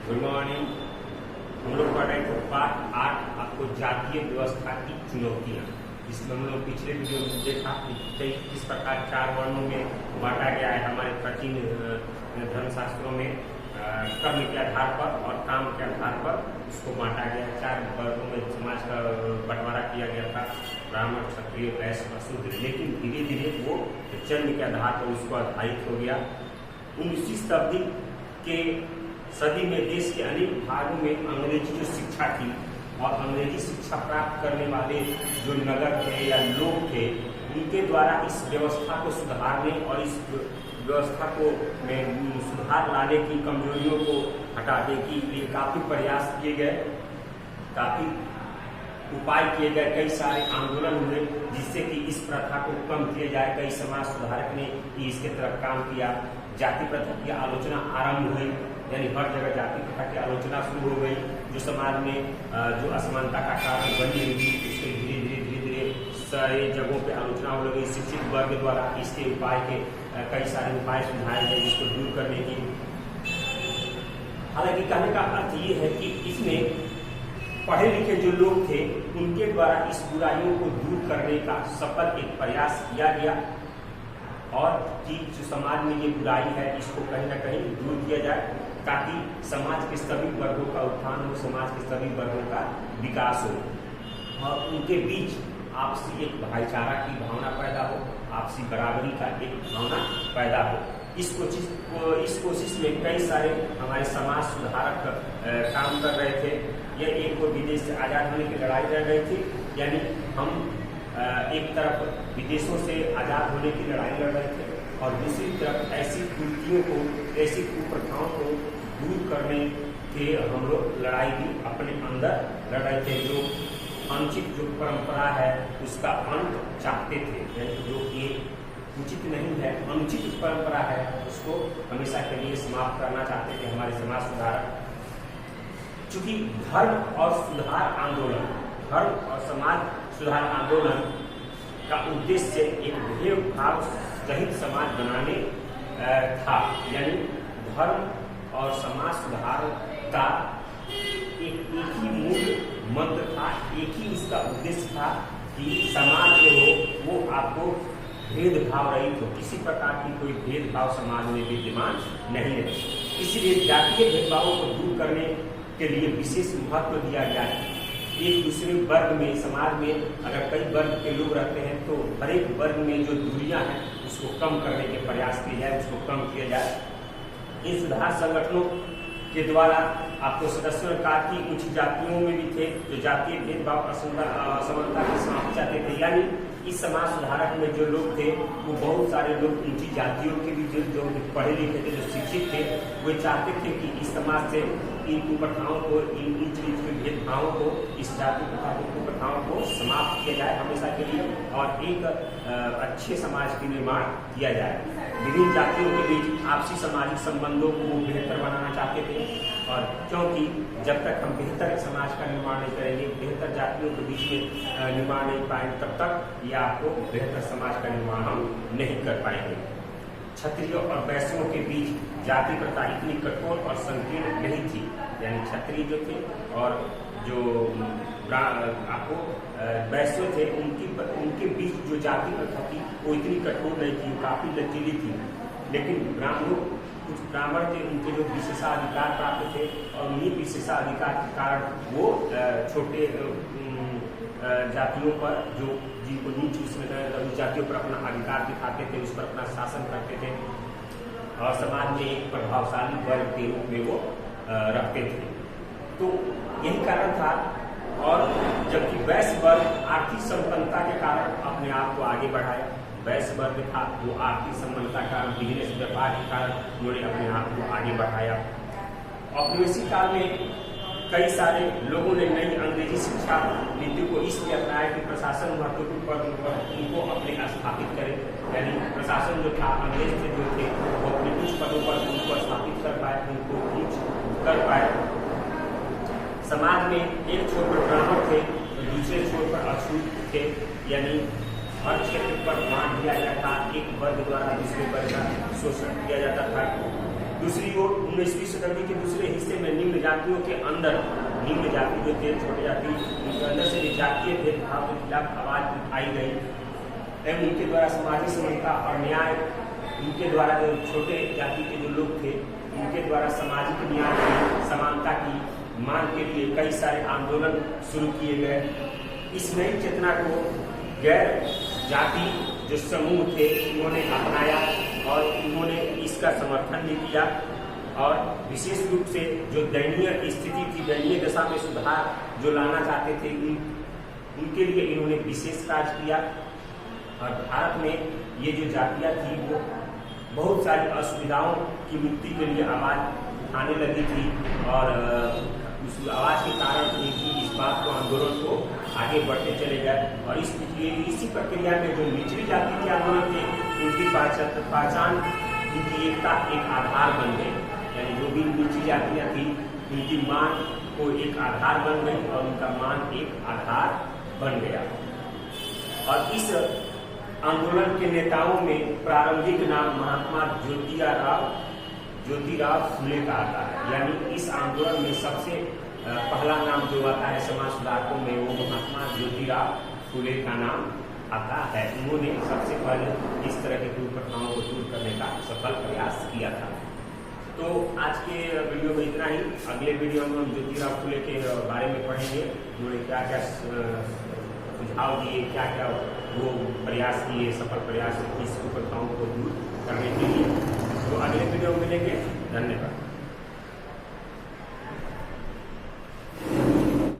Good morning. हम लोग पढ़ रहे थे पाठ 8 आपको जातीय व्यवस्था की चुनौतियां, जिसमें हम लोग पिछले वीडियो में देखा कि किस प्रकार 4 वर्णों में बांटा गया है हमारे प्राचीन धर्मशास्त्रों में। कर्म के आधार पर और काम के आधार पर उसको बांटा गया। 4 वर्गों में समाज का बंटवारा किया गया था, ब्राह्मण, क्षत्रिय, वैश्य और शूद्र। लेकिन धीरे धीरे वो जन्म के आधार पर उसको आधारित हो गया। 19वीं शताब्दी के सदी में देश के अनेक भागों में अंग्रेजी जो शिक्षा थी और अंग्रेजी शिक्षा प्राप्त करने वाले जो नगर थे या लोग थे, उनके द्वारा इस व्यवस्था को सुधारने और इस व्यवस्था को में सुधार लाने की, कमजोरियों को हटाने के लिए काफ़ी प्रयास किए गए, काफ़ी उपाय किए गए, कई सारे आंदोलन हुए जिससे कि इस प्रथा को कम किया जाए। कई समाज सुधारक ने इसके तरफ काम किया। जाति प्रथा की आलोचना आरंभ हुई, यानी हर जगह जाति प्रथा की आलोचना शुरू हो गई, जो समाज में जो असमानता का कारण बनी हुई थी उसके धीरे धीरे सारे जगहों पे आलोचना हो गई। शिक्षित वर्ग द्वारा इसके उपाय के कई सारे उपाय सुझाए गए जिसको दूर करने की। हालांकि कहने का अर्थ ये है कि इसमें पढ़े लिखे जो लोग थे उनके द्वारा इस बुराइयों को दूर करने का सफल एक प्रयास किया गया और कि जो समाज में ये बुराई है इसको कहीं ना कहीं दूर किया जाए, ताकि समाज के सभी वर्गों का उत्थान हो, समाज के सभी वर्गों का विकास हो और उनके बीच आपसी एक भाईचारा की भावना पैदा हो, आपसी बराबरी का एक भावना पैदा हो। इस कोशिश में कई सारे हमारे समाज सुधारक काम कर रहे थे। यह एक विदेश से आज़ाद होने की लड़ाई लड़ रही थी, यानी हम एक तरफ विदेशों से आज़ाद होने की लड़ाई लड़ रहे थे और दूसरी तरफ ऐसी कुरीतियों को, ऐसी कुप्रथाओं को दूर करने के हम लोग लड़ाई भी अपने अंदर लड़ रहे थे। जो अनुचित जो परंपरा है उसका अंत चाहते थे, यानी जो ये उचित नहीं है, अनुचित परंपरा है, उसको हमेशा के लिए समाप्त करना चाहते थे हमारे समाज सुधारक। चूंकि धर्म और सुधार आंदोलन, धर्म और समाज सुधार आंदोलन का उद्देश्य एक भेदभाव रहित समाज बनाने था, यानी धर्म और समाज सुधार का एक ही मूल मंत्र था, एक ही इसका उद्देश्य था कि समाज जो हो वो आपको भेदभाव रहित हो, किसी प्रकार की कोई भेदभाव समाज में विद्यमान नहीं है। इसलिए जातीय भेदभावों को दूर करने के लिए विशेष महत्व दिया गया है। एक दूसरे वर्ग में, समाज में अगर कई वर्ग के लोग रहते हैं तो हर एक वर्ग में जो दूरियां हैं उसको कम करने के प्रयास किए जाए, उसको कम किया जाए। इन सुधार संगठनों के द्वारा आपको सदस्यों ने कहा कि कुछ जातियों में भी थे जो जातीय भेदभाव असमानता की समाप्ति चाहते थे, यानी इस समाज सुधारक में जो लोग थे वो बहुत सारे लोग ऊंची जातियों के भी जो पढ़े लिखे थे, जो शिक्षित थे, वो चाहते थे कि इस समाज से इन कुप्रथाओं को, इन ऊंच नीच के भेदभावों को, इस जाति प्रथा की कुप्रथाओं को समाप्त किया जाए हमेशा के लिए और एक अच्छे समाज का निर्माण किया जाए। विभिन्न जातियों के बीच आपसी सामाजिक संबंधों को बेहतर बनाना चाहते थे और क्योंकि जब तक हम बेहतर समाज का निर्माण नहीं करेंगे, बेहतर जातियों के बीच में निर्माण नहीं पाएंगे, तब तक ये आपको बेहतर समाज का निर्माण हम नहीं कर पाएंगे। क्षत्रियों और वैश्यों के बीच जाति प्रथा इतनी कठोर और संकीर्ण नहीं थी, यानी क्षत्रिय जो थे और जो आपको वैश्य थे उनके बीच जो जाति प्रथा थी वो इतनी कठोर नहीं थी, काफ़ी लचीली थी। लेकिन कुछ ब्राह्मण थे, उनके जो विशेषाधिकार प्राप्त थे और उन्हीं विशेषाधिकार के कारण वो छोटे जातियों पर जो जिनको नीच उस जातियों पर अपना अधिकार दिखाते थे, उस पर अपना शासन करते थे और समाज में एक प्रभावशाली वर्ग के रूप में वो रखते थे। तो यही कारण था। और जबकि वैश्य वर्ग आर्थिक संपन्नता के कारण अपने आप को आगे बढ़ाया, वैश्य वर्ग था वो आर्थिक संपन्नता के कारण, बिजनेस व्यापार के कारण उन्होंने अपने आप को आगे बढ़ाया। औपनिवेशिक काल में कई सारे लोगों ने नई अंग्रेजी शिक्षा नीति को इसलिए अपनाया कि प्रशासन महत्वपूर्ण पदों पर उनको अपने स्थापित करे, यानी प्रशासन जो था, अंग्रेज थे जो थे वो अपने कुछ पदों पर उनको स्थापित कर पाए, उनको ऊंच कर पाए। समाज में एक छोर पर ब्राह्मण थे तो दूसरे छोर पर अछूत थे, यानी हर क्षेत्र पर बांट दिया जाता, एक वर्ग द्वारा दूसरे वर्ग का शोषण किया जाता था। दूसरी ओर 19वीं शताब्दी के दूसरे हिस्से में निम्न जातियों के अंदर, निम्न जाति जो थे छोटे जाति, उनके अंदर से भी जातीय भेदभाव के खिलाफ आवाज उठाई गई एवं उनके द्वारा सामाजिक समानता और न्याय, उनके द्वारा जो छोटे जाति के जो लोग थे उनके द्वारा सामाजिक न्याय की, समानता की मांग के लिए कई सारे आंदोलन शुरू किए गए। इस नई चेतना को गैर जाति जो समूह थे उन्होंने अपनाया और उन्होंने इसका समर्थन भी किया और विशेष रूप से जो दयनीय स्थिति थी, दयनीय दशा में सुधार जो लाना चाहते थे उनके लिए इन्होंने विशेष कार्य किया। और भारत में ये जो जातियाँ थी वो बहुत सारी असुविधाओं की मुक्ति के लिए आवाज आने लगी थी और उस आवाज के कारण उनकी इस बात को, आंदोलन को आगे बढ़ते चले गए और इसी प्रक्रिया में जो निचली जाति के आंदोलन थे उनकी पहचान, उनकी एकता एक आधार बन गई। यानी जो भी निचली जातियाँ थी उनकी मान को एक आधार बन गई और उनका मान एक आधार बन गया। और इस आंदोलन के नेताओं में प्रारंभिक नाम महात्मा ज्योतिराव फुले का आता है। यानी इस आंदोलन में सबसे पहला नाम जो आता है समाज सुधारकों में वो महात्मा ज्योतिराव फुले का नाम आता है। उन्होंने सबसे पहले इस तरह के कुप्रथाओं को दूर करने का सफल प्रयास किया था। तो आज के वीडियो में इतना ही। अगले वीडियो में हम ज्योतिराव फुले के बारे में पढ़ेंगे, उन्होंने क्या क्या सुझाव दिए, क्या क्या वो प्रयास किए, सफल प्रयास इस कुप्रथाओं को दूर करने के लिए। तो अगले वीडियो में मिलेंगे। धन्यवाद।